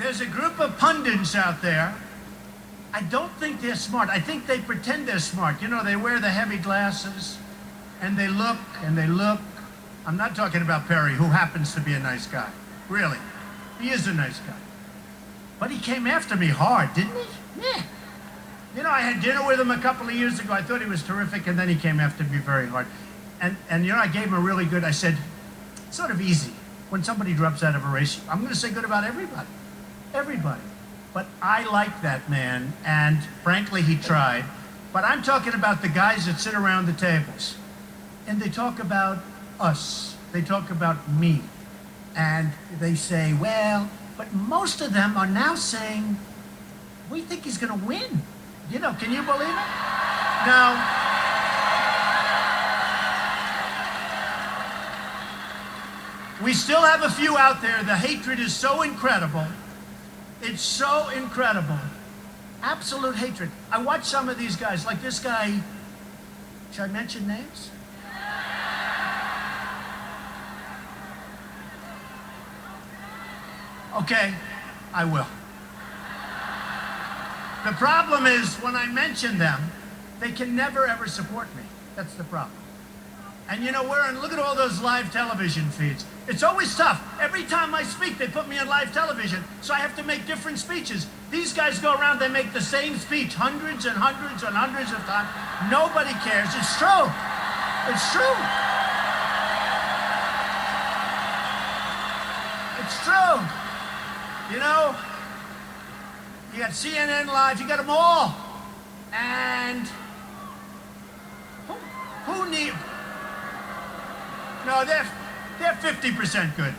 There's a group of pundits out there. I don't think they're smart. I think they pretend they're smart. You know, they wear the heavy glasses, and they look, and they look. I'm not talking about Perry, who happens to be a nice guy. Really. He is a nice guy. But he came after me hard, didn't he? Yeah. You know, I had dinner with him a couple of years ago. I thought he was terrific, and then he came after me very hard. And you know, I gave him a really good, I said, it's sort of easy. When somebody drops out of a race, I'm going to say good about everybody. Everybody. But I like that man, and frankly, he tried. But I'm talking about the guys that sit around the tables, and they talk about us. They talk about me. And they say, well, but most of them are now saying, we think he's going to win. You know, can you believe it? Now, we still have a few out there. The hatred is so incredible. It's so incredible. Absolute hatred. I watch some of these guys, like this guy. Should I mention names? Okay, I will. The problem is, when I mention them, they can never ever support me. That's the problem. And you know, look at all those live television feeds. It's always tough. Every time I speak, they put me on live television, so I have to make different speeches. These guys go around, they make the same speech hundreds and hundreds and hundreds of times. Nobody cares. It's true. It's true. It's true. You know, you got CNN Live, you got them all. And who need... No, they're 50% good.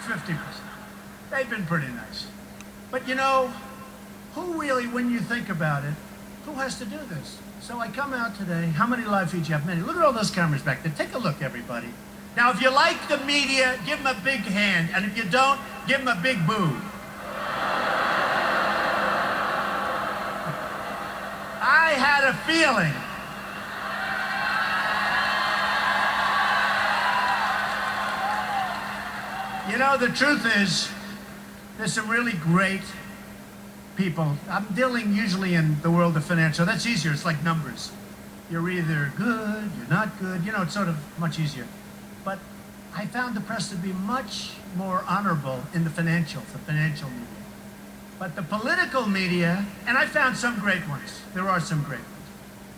50%. They've been pretty nice. But you know, who really, when you think about it, who has to do this? So I come out today. How many live feeds you have? Many. Look at all those cameras back there. Take a look, everybody. Now, if you like the media, give them a big hand. And if you don't, give them a big boo. I had a feeling. You know, the truth is, there's some really great people. I'm dealing usually in the world of financial. That's easier. It's like numbers. You're either good, you're not good. You know, it's sort of much easier. But I found the press to be much more honorable in the financial media. But the political media, and I found some great ones. There are some great ones.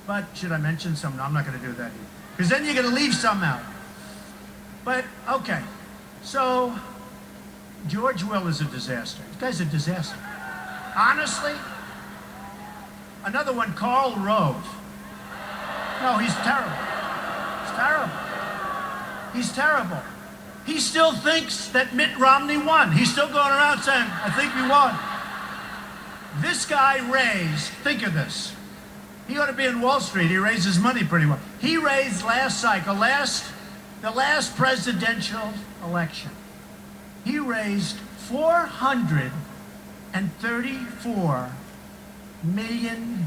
But should I mention some? No, I'm not going to do that either. Because then you're going to leave some out. But, okay. So, George Will is a disaster. This guy's a disaster. Honestly, another one, Karl Rove. No, he's terrible. He's terrible. He's terrible. He still thinks that Mitt Romney won. He's still going around saying, I think we won. This guy raised, think of this. He ought to be in Wall Street. He raises money pretty well. He raised last cycle, the last presidential election, he raised $434 million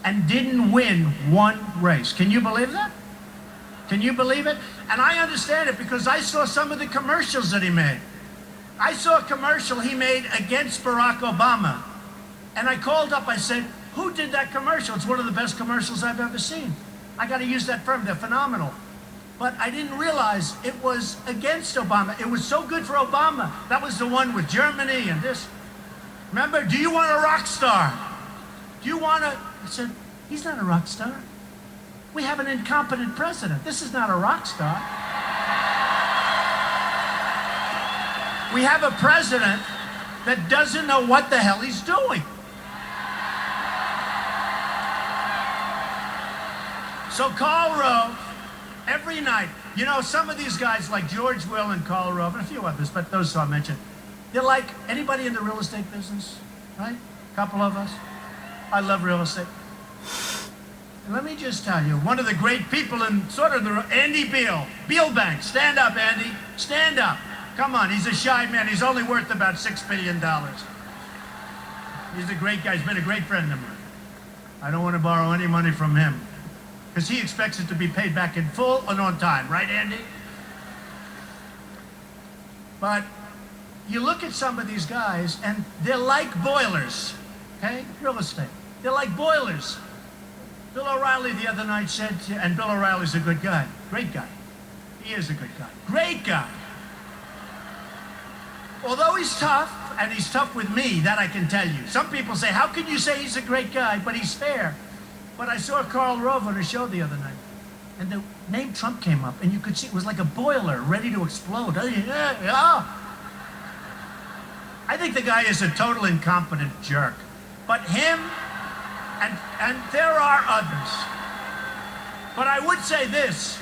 and didn't win one race. Can you believe that? Can you believe it? And I understand it because I saw some of the commercials that he made. I saw a commercial he made against Barack Obama. And I called up, I said, who did that commercial? It's one of the best commercials I've ever seen. I got to use that firm. They're phenomenal. But I didn't realize it was against Obama. It was so good for Obama. That was the one with Germany and this. Remember, do you want a rock star? Do you want a... I said, he's not a rock star. We have an incompetent president. This is not a rock star. We have a president that doesn't know what the hell he's doing. So Karl Rove, every night, you know, some of these guys like George Will and Karl Rove, and a few others, but those I mentioned, they're like anybody in the real estate business, right? A couple of us. I love real estate. And let me just tell you, one of the great people in sort of the, Andy Beal Bank. Stand up, Andy. Stand up. Come on, he's a shy man. He's only worth about $6 billion. He's a great guy. He's been a great friend of mine. I don't want to borrow any money from him because he expects it to be paid back in full and on time. Right, Andy? But you look at some of these guys, and they're like boilers, okay? Real estate. They're like boilers. Bill O'Reilly the other night said, and Bill O'Reilly's a good guy, great guy. He is a good guy, great guy. Although he's tough, and he's tough with me, that I can tell you. Some people say, how can you say he's a great guy, but he's fair? But I saw Karl Rove on a show the other night, and the name Trump came up, and you could see it was like a boiler ready to explode. I think the guy is a total incompetent jerk. But him, and there are others. But I would say this,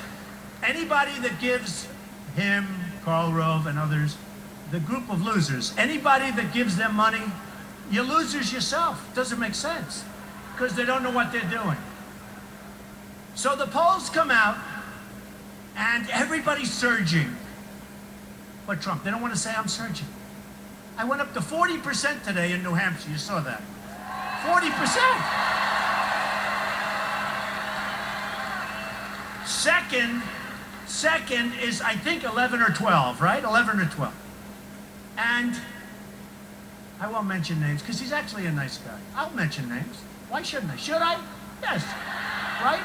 anybody that gives him, Karl Rove, and others, the group of losers, anybody that gives them money, you're losers yourself. Doesn't make sense, because they don't know what they're doing. So the polls come out, and everybody's surging. But Trump, they don't want to say I'm surging. I went up to 40% today in New Hampshire. You saw that. 40%. Second is, I think, 11 or 12, right? 11 or 12. And I won't mention names, because he's actually a nice guy. I'll mention names. Why shouldn't I? Should I? Yes. Right?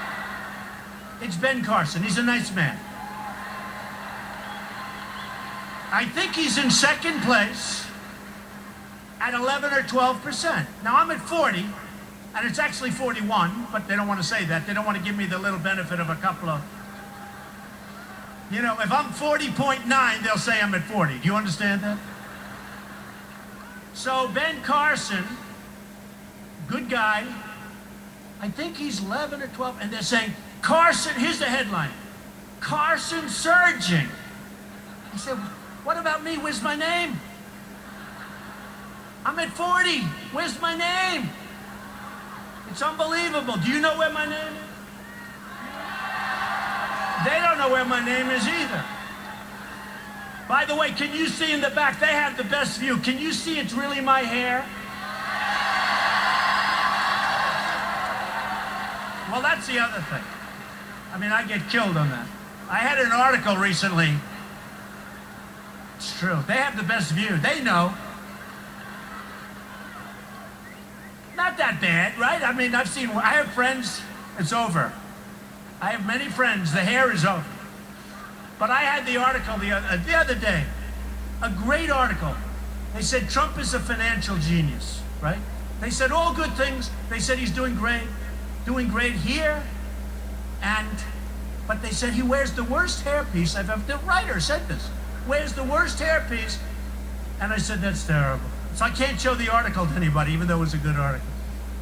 It's Ben Carson. He's a nice man. I think he's in second place at 11 or 12%. Now, I'm at 40, and it's actually 41, but they don't want to say that. They don't want to give me the little benefit of a couple of... You know, if I'm 40.9, they'll say I'm at 40. Do you understand that? So Ben Carson, good guy, I think he's 11 or 12, and they're saying, Carson, here's the headline, Carson surging. I said, what about me? Where's my name? I'm at 40. Where's my name? It's unbelievable. Do you know where my name is? They don't know where my name is either. By the way, can you see in the back? They have the best view. Can you see it's really my hair? Well, that's the other thing. I mean, I get killed on that. I had an article recently. It's true. They have the best view. They know. Not that bad, right? I mean, I have friends, it's over. I have many friends, the hair is over. But I had the article the other day, a great article. They said Trump is a financial genius, right? They said all good things. They said he's doing great here. But they said he wears the worst hairpiece I've ever, the writer said this, wears the worst hairpiece. And I said, that's terrible. So I can't show the article to anybody, even though it was a good article.